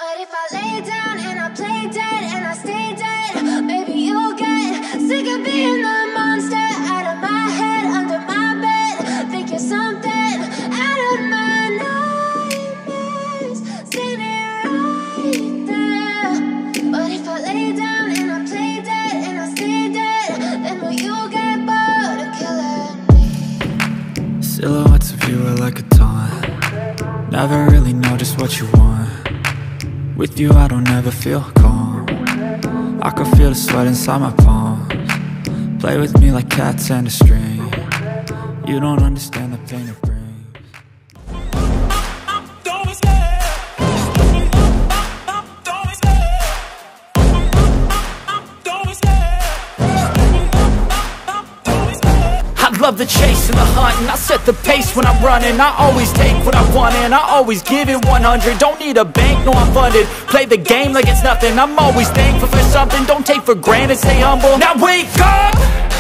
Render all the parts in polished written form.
But if I lay down and I play dead and I stay dead, maybe you'll get sick of being the monster out of my head, under my bed. Think you're something out of my nightmares, standing right there. But if I lay down and I play dead and I stay dead, then will you get bored of killing me? Silhouettes of you are like a taunt. Never really know just what you want. With you I don't ever feel calm. I can feel the sweat inside my palms. Play with me like cats and a string. You don't understand the pain it brings. Love the chase and the hunt, and I set the pace when I'm running. I always take what I want and I always give it 100. Don't need a bank, no I'm funded. Play the game like it's nothing. I'm always thankful for something. Don't take for granted, stay humble. Now wake up!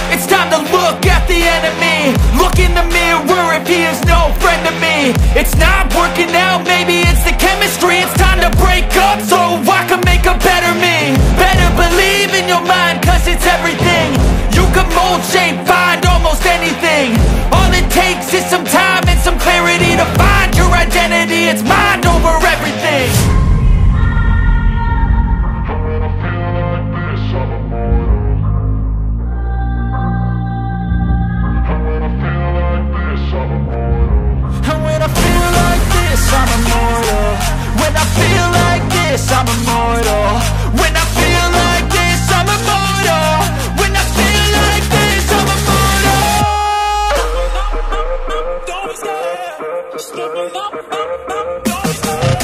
It's time to look at the enemy. Look in the mirror if he is no friend to me. It's not working out, maybe it's the chemistry. It's time to break up so I can make a better me. Better believe in your mind, cause it's everything. You can mold, shape, find almost anything. All it takes is some time and some clarity to find your identity. It's mind over everything. And when I feel like this, I'm immortal. When I feel like this, I'm immortal. When I feel like this, I'm immortal. When I feel like this, I'm immortal. Don't be scared. Just give it up. Don't be scared.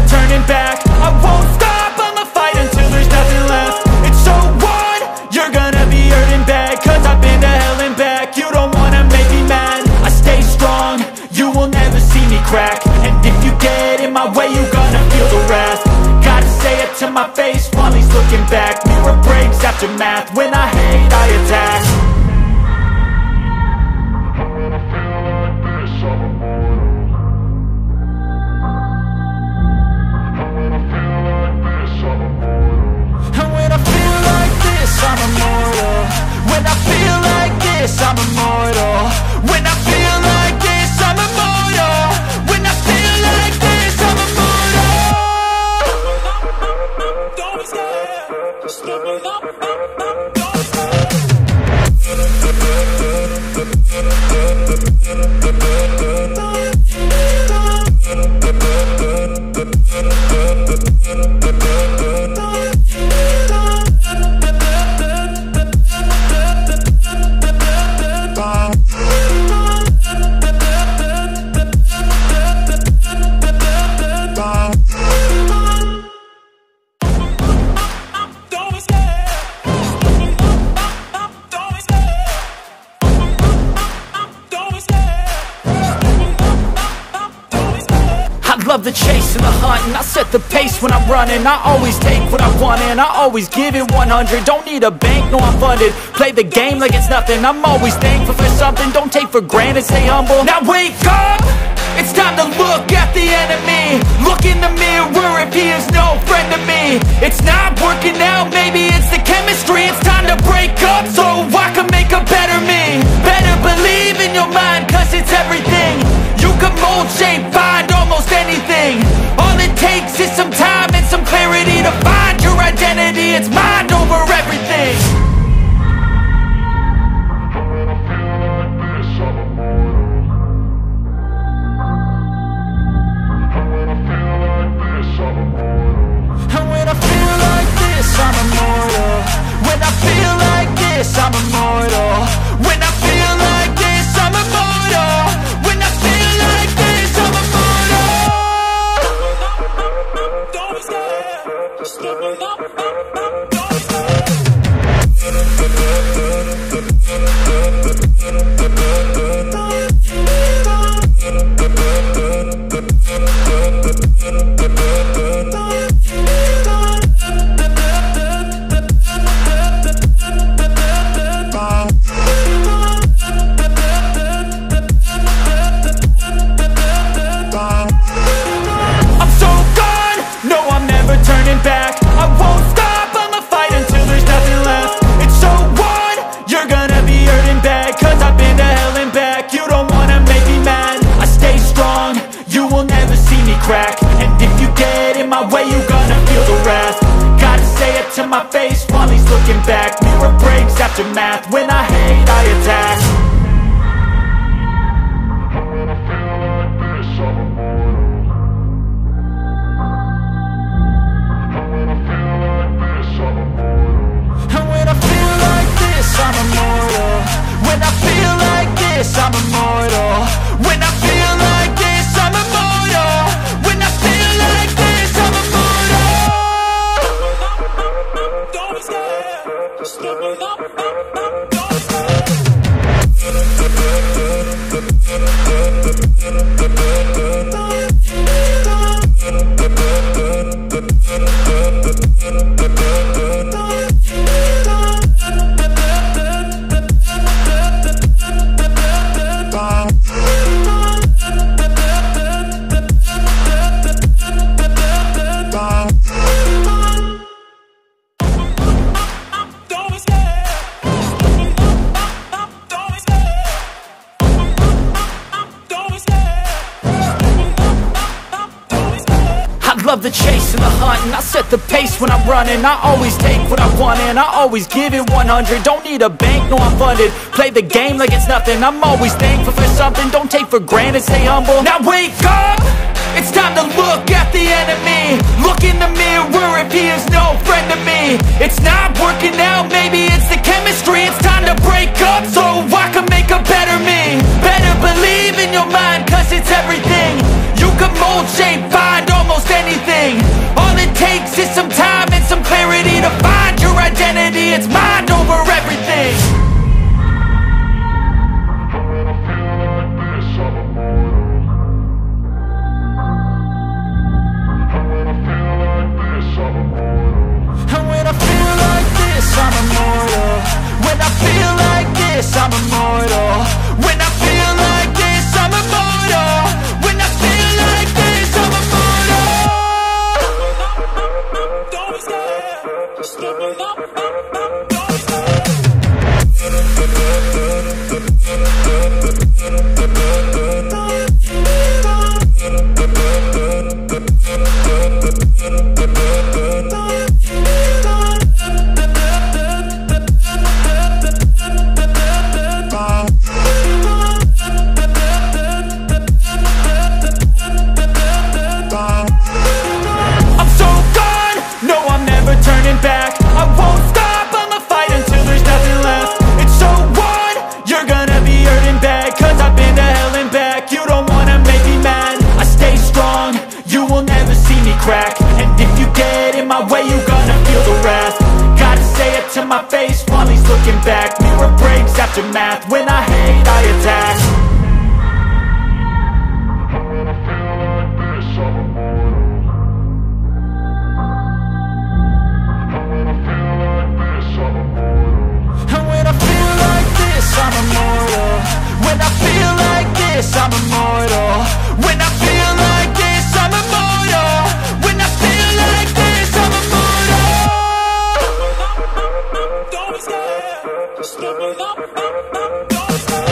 Turning back, I won't stop, I'ma fight until there's nothing left. It's so on, you're gonna be hurting bad, cause I've been to hell and back. You don't wanna make me mad, I stay strong, you will never see me crack. And if you get in my way, you're gonna feel the wrath. Gotta say it to my face while he's looking back. Mirror breaks after math, when I hate I attack. I'm immortal. When I feel like this, I'm immortal. When I feel like this, I'm immortal. When I feel like this, I'm immortal. Don't be scared. Just give it up. Don't be scared. Love the chase and the hunt, and I set the pace when I'm running. I always take what I want and I always give it 100. Don't need a bank, no I'm funded. Play the game like it's nothing. I'm always thankful for something. Don't take for granted, stay humble. Now wake up! It's time to look at the enemy. Look in the mirror if he is no friend to me. It's not working out, maybe it's the chemistry. It's time to break up so I can make a better me. Better believe in your mind, cause it's everything. You can mold, shape, find almost anything. All it takes is some time and some clarity to find your identity. It's mind over everything. And when I feel like this, I'm immortal. When I feel like this, I'm immortal. When I feel like this, I'm immortal. When I feel like this, I'm immortal. Don't be scared. Just give it up. always looking back. Mirror breaks, aftermath. When I hate, I attack. And when I feel like this, I'm immortal. When I feel like this, I'm immortal. When I feel like this, I'm immortal. When I feel like this, I'm immortal. Don't be scared. Just give me up. Don't be scared. Love the chase and the hunt, and I set the pace when I'm running. I always take what I want and I always give it 100. Don't need a bank, no I'm funded. Play the game like it's nothing. I'm always thankful for something. Don't take for granted, stay humble. Now wake up! It's time to look at the enemy. Look in the mirror if he is no friend to me. It's not working out, maybe it's the chemistry. It's time to break up so I can make a better me. Better believe in your mind, cause it's everything. You can mold, shape, find almost anything. All it takes is some time and some clarity to find your identity. It's mind over everything. And when I feel like this, I'm immortal. When I feel like this, I'm immortal. When I feel like this, I'm immortal. When I feel like this, I'm immortal. Don't be scared. Just give me up. Don't be scared. Back. I won't stop, I'ma fight until there's nothing left. It's so on, you're gonna be hurting bad, cause I've been to hell and back. You don't wanna make me mad, I stay strong, you will never see me crack. And if you get in my way, you're gonna feel the wrath. Gotta say it to my face while he's looking back. Mirror breaks, aftermath. When I hate, I attack. I'm immortal. When I feel like this, I'm immortal. When I feel like this, I'm immortal. When I feel like this, I'm immortal. Don't be scared. Just give me up. Don't be scared.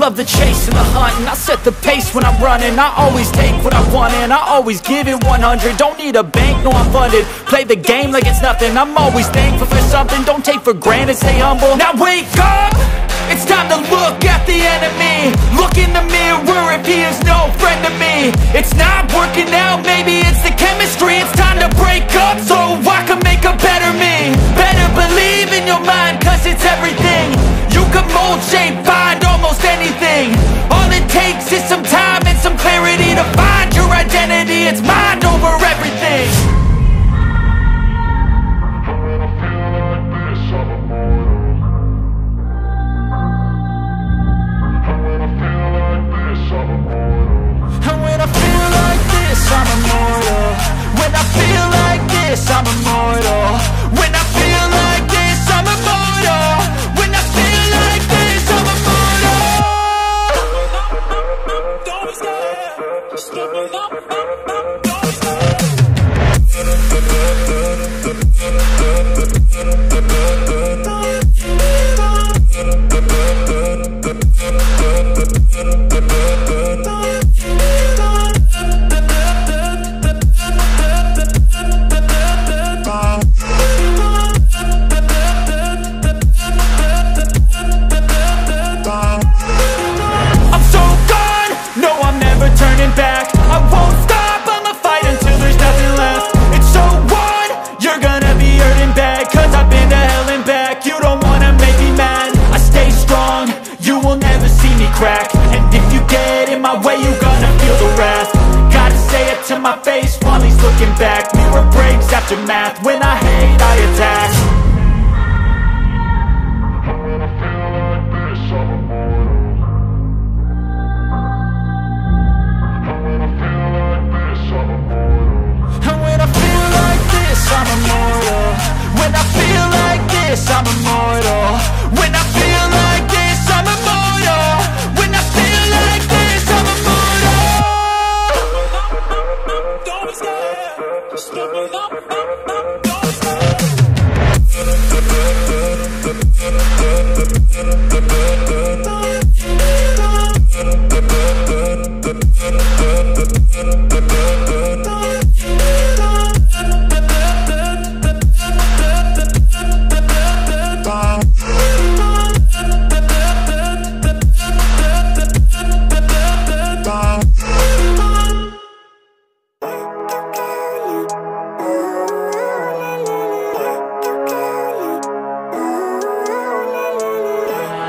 Love the chase and the hunt, and I set the pace when I'm running. I always take what I want and I always give it 100. Don't need a bank, no I'm funded. Play the game like it's nothing. I'm always thankful for something. Don't take for granted, stay humble. Now wake up! It's time to look at the enemy. Look in the mirror if he is no friend to me. It's not working out, maybe it's the chemistry. It's time to break up so I can make a better me. Better believe in your mind, cause it's everything. You can mold, shape, find almost anything. All it takes is some time and some clarity to find your identity. It's mind over everything. And when My face while he's looking back. Mirror breaks after math. When I hate, I attack. And when I feel like this, I'm immortal. When I feel like this, I'm immortal. When I feel like this, I'm immortal. When I feel like this, I'm immortal. Don't be scared. Just live up. Don't be scared.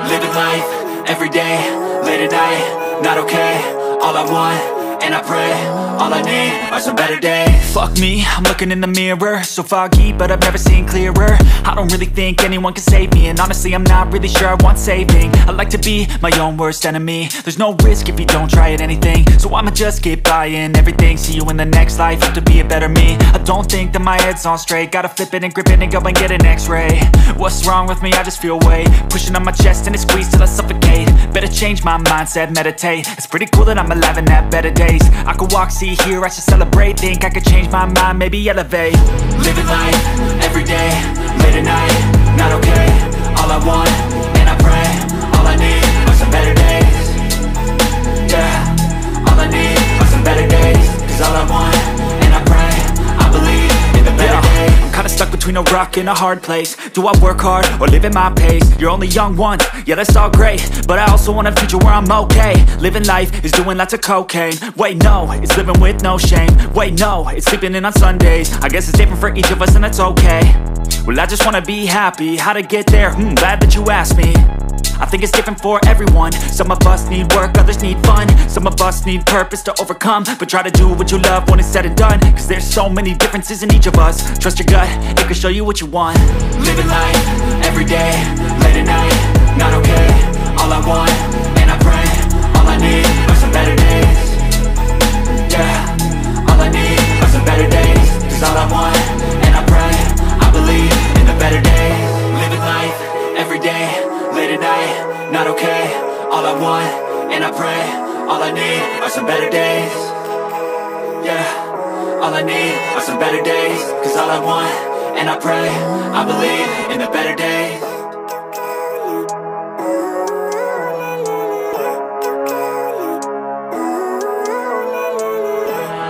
Living life, everyday, late at night, not okay. All I want, and I pray, all I need are some better days. Fuck me, I'm looking in the mirror, so foggy, but I've never seen clearer. I don't really think anyone can save me, and honestly I'm not really sure I want saving. I like to be my own worst enemy. There's no risk if you don't try at anything, so I'ma just keep buying everything. See you in the next life, have to be a better me. I don't think that my head's on straight, gotta flip it and grip it and go and get an x-ray. What's wrong with me? I just feel weight pushing on my chest and it squeezes till I suffocate. Better change my mindset, meditate. It's pretty cool that I'm alive and have better days. I could walk, see, hear, I should celebrate. Think I could change my mind, maybe elevate. Living life, everyday, late at night, not okay. All I want, and I pray, all I need are some better days. Yeah, all I need are some better days. Cause all I want, and I pray, I believe in the better days. I'm kinda stuck between a rock and a hard place. Do I work hard or live at my pace? You're only young once, yeah that's all great, but I also want a future where I'm okay. Living life is doing lots of cocaine. Wait no, it's living with no shame. Wait no, it's sleeping in on Sundays. I guess it's different for each of us and that's okay. Well I just wanna be happy, how to get there? Glad that you asked me. I think it's different for everyone. Some of us need work, others need fun. Some of us need purpose to overcome. But try to do what you love when it's said and done. Cause there's so many differences in each of us. Trust your gut, it can show you what you want. Living life, everyday, late at night, not okay. All I want, and I pray, all I need are some better days. Yeah, all I need are some better days. Cause all I want, and I pray, I believe in the better days. Living life, everyday, late at night, not okay. All I want, and I pray, all I need are some better days. Yeah, all I need are some better days. Cause all I want, and I pray, I believe in the better days.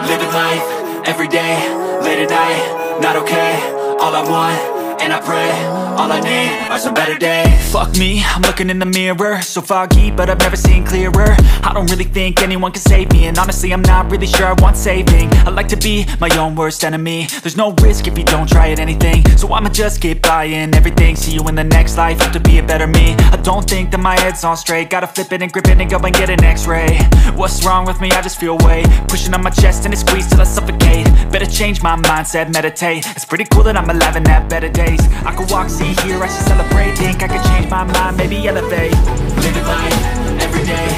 Living life, everyday, late at night, not okay. All I want, and I pray, all I need are some better days. Fuck me, I'm looking in the mirror, so foggy, but I've never seen clearer. I don't really think anyone can save me, and honestly I'm not really sure I want saving. I like to be my own worst enemy. There's no risk if you don't try at anything, so I'ma just keep buying everything. See you in the next life, have to be a better me. I don't think that my head's on straight, gotta flip it and grip it and go and get an x-ray. What's wrong with me? I just feel weight pushing on my chest and it squeezes till I suffocate. Better change my mindset, meditate. It's pretty cool that I'm alive and have better days. I could walk, see, hear, I should celebrate. Think I could change my mind, maybe elevate. Living life, everyday,